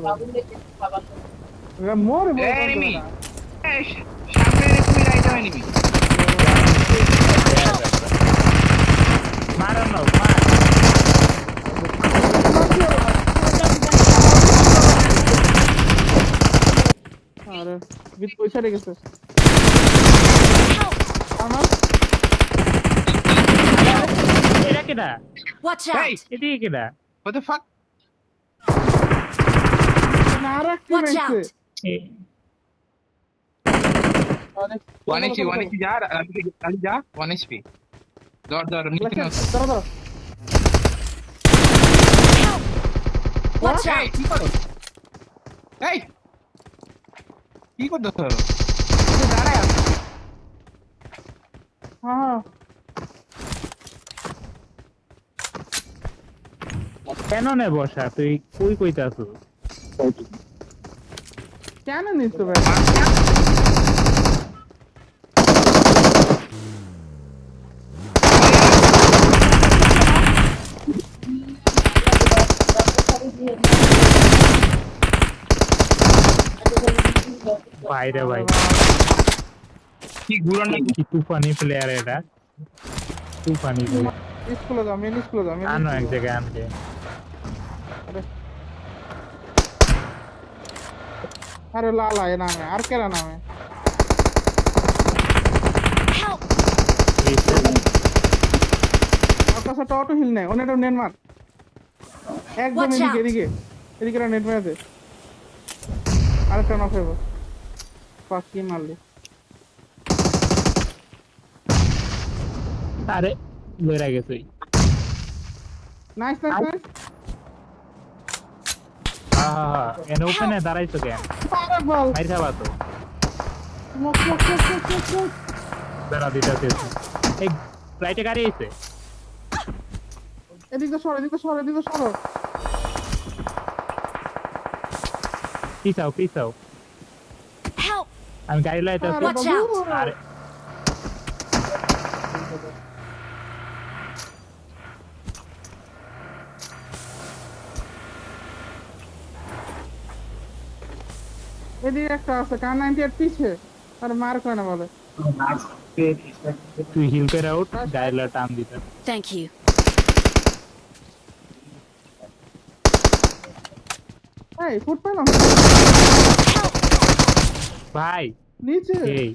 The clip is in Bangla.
মোরে মোরে enemy সামনে তুমি রাইট enemy মারো না মার আরে বিট পয়সা রেখেছে আমার এটা কেডা Watch hey out! এদিকে কেডা what the fuck আর একটি Watch রয়েছে out! অনেক 1 HP 1 HP যা রাজি যা 1 HP দর নিচে নাও ধরো Watch এই out! কি করো এই কি করছো দাঁড়ায় আছো হ্যাঁ কেন নে বসা তুই কই কইতাছু কেন নিস তো ভাই ভাই রে ভাই কি ঘুরন না কি তুফানি প্লেয়ার এটা তুফানি প্লেয়ার স্কুলে যাও মেন স্কুলে যাও আনো এক জায়গায় আনকে আরে লালা এ নামে আর কেরা নামে Help! আমার কাছে একটা অটো হিল নেই ওনেটা নেট মার একদম Watch এদিকে out! এদিকে নেট মেরে দে আরেকটা নক হইব পাঁচ কি মারলি আরে লইরা গেছে নাইস নাইস হ্যাঁ এনে ওপেনে দাঁড়াইছো কেন আরে বল মাইর খাবা তো স্মোক দাঁড়া দিতেছে এই ফ্লাইটে গাড়ি আইছে এদিকে সরো পিছাও Help! আমি গাড়ি লাইতেছি Watch out! আরে এদিকে একটা আছে কার 98 পিছে আর মার করে না বলে তুই হিল করে আউট গাড়ি টান দিতে Thank you. এই ফুট পেলাম ভাই নিচে এই